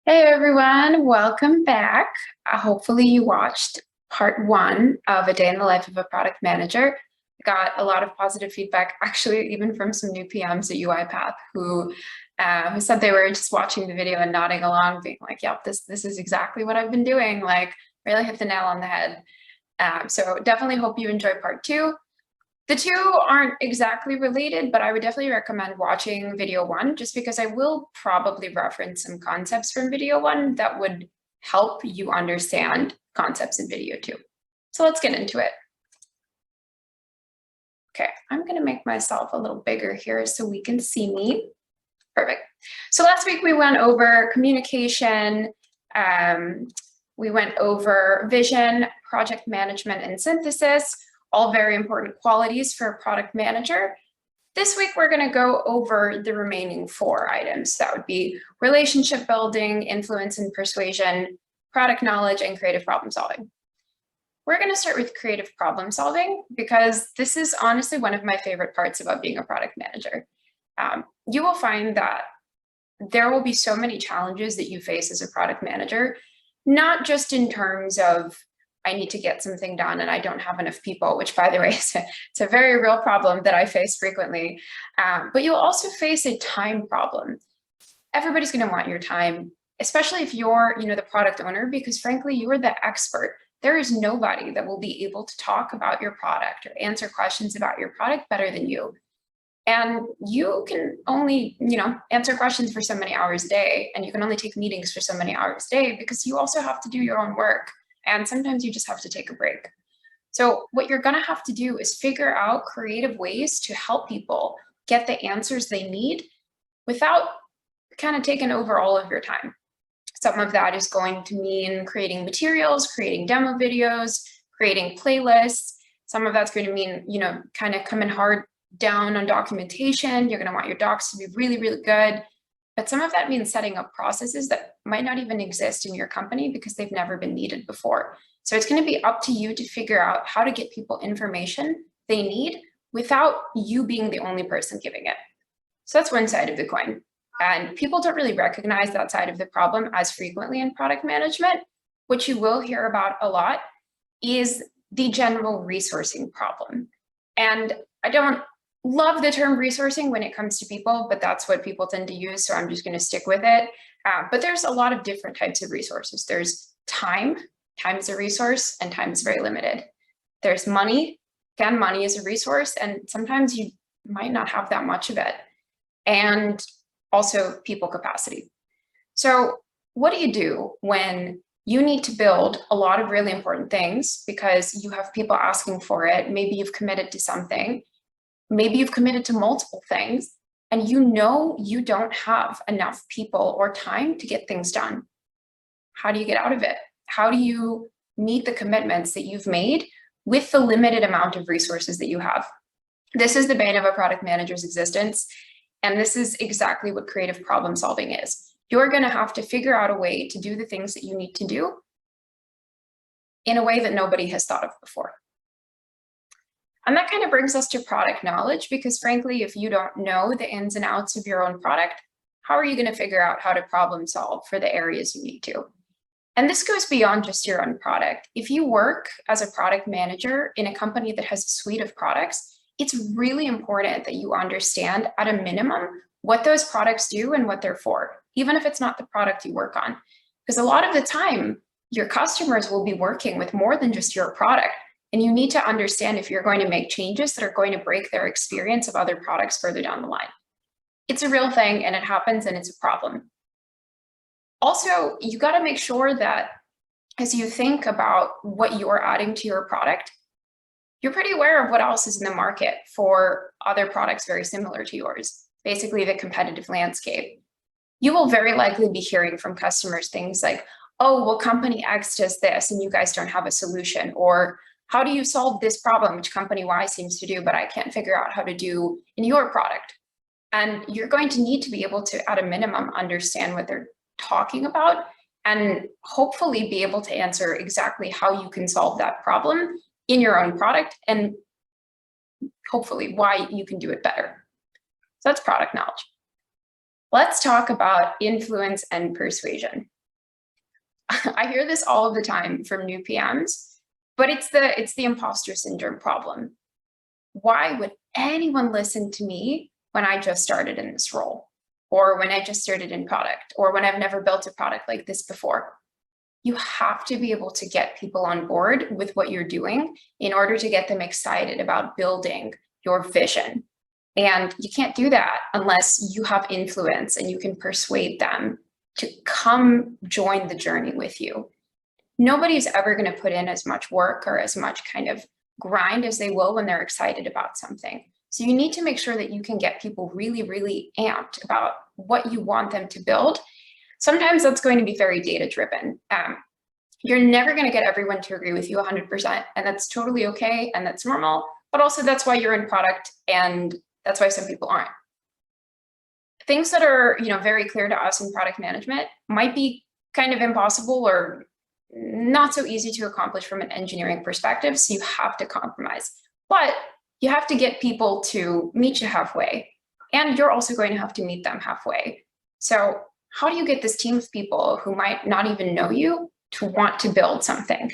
Hey everyone, welcome back. Hopefully you watched part one of A Day in the Life of a Product Manager. Got a lot of positive feedback, actually, even from some new PMs at UiPath who said they were just watching the video and nodding along, being like, yep, this is exactly what I've been doing, like really hit the nail on the head. So definitely hope you enjoy part two. The two aren't exactly related, but I would definitely recommend watching video one, just because I will probably reference some concepts from video one that would help you understand concepts in video two. So let's get into it. Okay, I'm going to make myself a little bigger here so we can see me. Perfect. So last week we went over communication, we went over vision, project management, and synthesis. All very important qualities for a product manager. This week, we're going to go over the remaining four items. That would be relationship building, influence and persuasion, product knowledge, and creative problem solving. We're going to start with creative problem solving because this is honestly one of my favorite parts about being a product manager. You will find that there will be so many challenges that you face as a product manager, not just in terms of I need to get something done and I don't have enough people, which by the way, it's a very real problem that I face frequently. But you'll also face a time problem. Everybody's going to want your time, especially if you're, the product owner, because frankly, you're the expert. There is nobody that will be able to talk about your product or answer questions about your product better than you. And you can only, answer questions for so many hours a day, and you can only take meetings for so many hours a day because you also have to do your own work. And sometimes you just have to take a break. So what you're going to have to do is figure out creative ways to help people get the answers they need without kind of taking over all of your time. Some of that is going to mean creating materials, creating demo videos, creating playlists. Some of that's going to mean, kind of coming hard down on documentation. You're going to want your docs to be really, really good. But some of that means setting up processes that might not even exist in your company because they've never been needed before. So it's going to be up to you to figure out how to get people information they need without you being the only person giving it. So that's one side of the coin. And people don't really recognize that side of the problem as frequently in product management. What you will hear about a lot is the general resourcing problem. And I don't love the term resourcing when it comes to people, but that's what people tend to use, so I'm just going to stick with it. But there's a lot of different types of resources. There's time. Time is a resource, and time is very limited. There's money. Again, money is a resource, and sometimes you might not have that much of it. And also people capacity. So what do you do when you need to build a lot of really important things because you have people asking for it? Maybe you've committed to something. Maybe you've committed to multiple things and you don't have enough people or time to get things done. How do you get out of it? How do you meet the commitments that you've made with the limited amount of resources that you have? This is the bane of a product manager's existence. And this is exactly what creative problem solving is. You're going to have to figure out a way to do the things that you need to do in a way that nobody has thought of before. And that kind of brings us to product knowledge, because frankly, if you don't know the ins and outs of your own product, how are you going to figure out how to problem solve for the areas you need to? And this goes beyond just your own product. If you work as a product manager in a company that has a suite of products, it's really important that you understand at a minimum what those products do and what they're for, even if it's not the product you work on. Because a lot of the time, your customers will be working with more than just your product. And you need to understand if you're going to make changes that are going to break their experience of other products further down the line. It's a real thing and it happens and it's a problem. Also, you got to make sure that as you think about what you're adding to your product, you're pretty aware of what else is in the market for other products very similar to yours, basically the competitive landscape. You will very likely be hearing from customers things like, oh, well, company X does this and you guys don't have a solution, or how do you solve this problem, which company Y seems to do, but I can't figure out how to do in your product? And you're going to need to be able to, at a minimum, understand what they're talking about and hopefully be able to answer exactly how you can solve that problem in your own product and hopefully why you can do it better. So that's product knowledge. Let's talk about influence and persuasion. I hear this all of the time from new PMs, but it's the imposter syndrome problem. Why would anyone listen to me when I just started in this role, or when I just started in product, or when I've never built a product like this before? You have to be able to get people on board with what you're doing in order to get them excited about building your vision. And you can't do that unless you have influence and you can persuade them to come join the journey with you. Nobody's ever going to put in as much work or as much kind of grind as they will when they're excited about something. So you need to make sure that you can get people really, really amped about what you want them to build. Sometimes that's going to be very data-driven. You're never going to get everyone to agree with you 100%, and that's totally okay, and that's normal, but also that's why you're in product, and that's why some people aren't. Things that are, very clear to us in product management might be kind of impossible or not so easy to accomplish from an engineering perspective, so you have to compromise. But you have to get people to meet you halfway, and you're also going to have to meet them halfway. So how do you get this team of people who might not even know you to want to build something?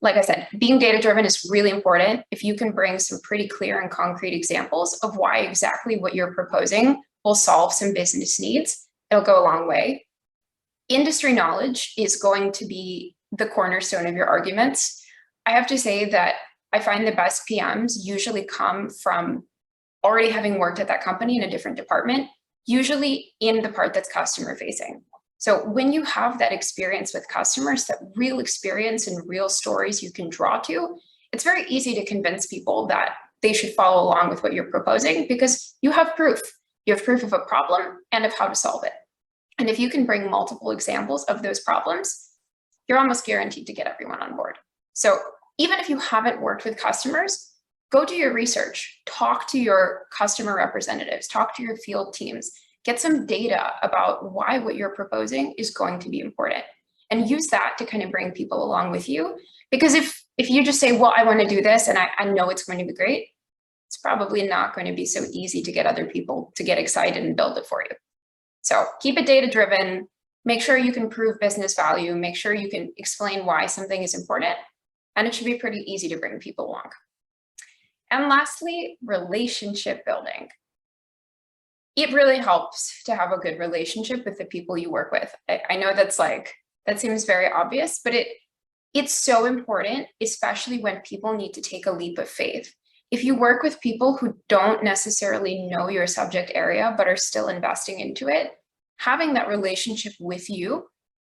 Like I said, being data-driven is really important. If you can bring some pretty clear and concrete examples of why exactly what you're proposing will solve some business needs, it'll go a long way. Industry knowledge is going to be the cornerstone of your arguments. I have to say that I find the best PMs usually come from already having worked at that company in a different department, usually in the part that's customer facing. So when you have that experience with customers, that real experience and real stories you can draw to, it's very easy to convince people that they should follow along with what you're proposing because you have proof. You have proof of a problem and of how to solve it. And if you can bring multiple examples of those problems, you're almost guaranteed to get everyone on board. So even if you haven't worked with customers, go do your research, talk to your customer representatives, talk to your field teams, get some data about why what you're proposing is going to be important, and use that to kind of bring people along with you. Because if you just say, well, I want to do this and I know it's going to be great, it's probably not going to be so easy to get other people to get excited and build it for you. So keep it data-driven, make sure you can prove business value, make sure you can explain why something is important, and it should be pretty easy to bring people along. And lastly, relationship building. It really helps to have a good relationship with the people you work with. I know that seems very obvious, but it's so important, especially when people need to take a leap of faith. If you work with people who don't necessarily know your subject area, but are still investing into it, having that relationship with you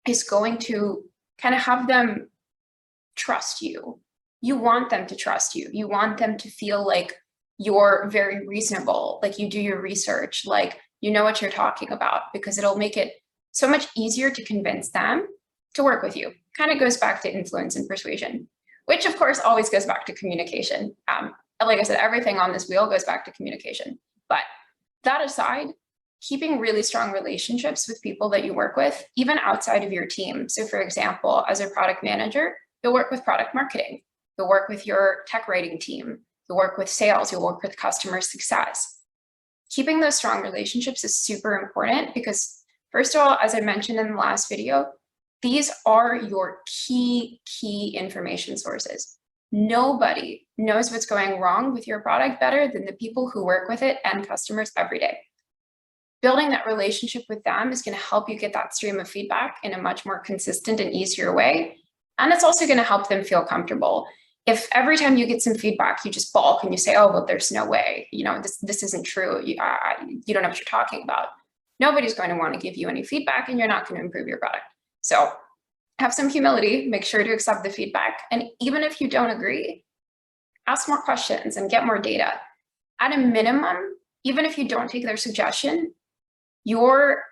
is going to kind of have them trust you. You want them to trust you. You want them to feel like you're very reasonable, like you do your research, like you know what you're talking about, because it'll make it so much easier to convince them to work with you. Kind of goes back to influence and persuasion, which of course always goes back to communication. Like I said, everything on this wheel goes back to communication. But that aside, keeping really strong relationships with people that you work with, even outside of your team. So for example, as a product manager, you'll work with product marketing, you'll work with your tech writing team, you'll work with sales, you'll work with customer success. Keeping those strong relationships is super important because, first of all, as I mentioned in the last video, these are your key information sources. Nobody knows what's going wrong with your product better than the people who work with it and customers every day. Building that relationship with them is going to help you get that stream of feedback in a much more consistent and easier way. And it's also going to help them feel comfortable. If every time you get some feedback, you just balk and you say, oh, well, there's no way, this isn't true. You don't know what you're talking about. Nobody's going to want to give you any feedback and you're not going to improve your product. So have some humility, make sure to accept the feedback. And even if you don't agree, ask more questions and get more data. At a minimum, even if you don't take their suggestion, your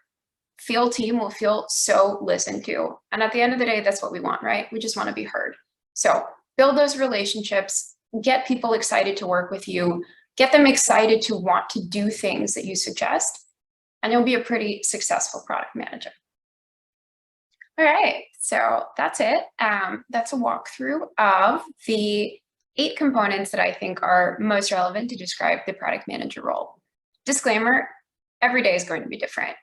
field team will feel so listened to. And at the end of the day, that's what we want, right? We just want to be heard. So build those relationships, get people excited to work with you, get them excited to want to do things that you suggest, and you'll be a pretty successful product manager. All right, so that's it. That's a walkthrough of the 8 components that I think are most relevant to describe the product manager role. Disclaimer, every day is going to be different.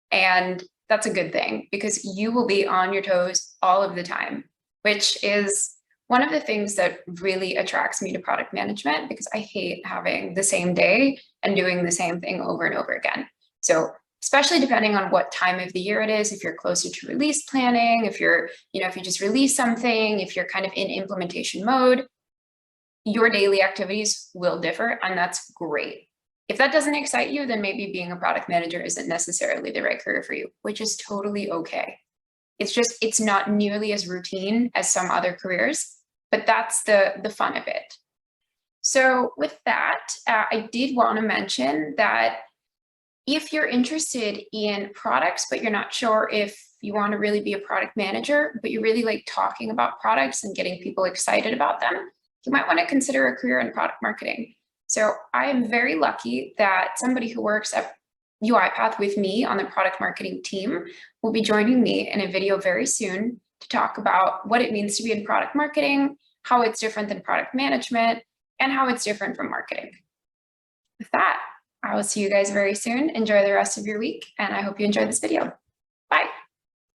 And that's a good thing because you will be on your toes all of the time, which is one of the things that really attracts me to product management, because I hate having the same day and doing the same thing over and over again. So especially depending on what time of the year it is, if you're closer to release planning, if you're, if you just release something, if you're kind of in implementation mode, your daily activities will differ, and that's great. If that doesn't excite you, then maybe being a product manager isn't necessarily the right career for you, which is totally okay. It's not nearly as routine as some other careers, but that's the fun of it. So with that, I did want to mention that if you're interested in products, but you're not sure if you want to really be a product manager, but you really like talking about products and getting people excited about them, you might want to consider a career in product marketing. So I am very lucky that somebody who works at UiPath with me on the product marketing team will be joining me in a video very soon to talk about what it means to be in product marketing, how it's different than product management, and how it's different from marketing. With that, I will see you guys very soon. Enjoy the rest of your week, and I hope you enjoyed this video.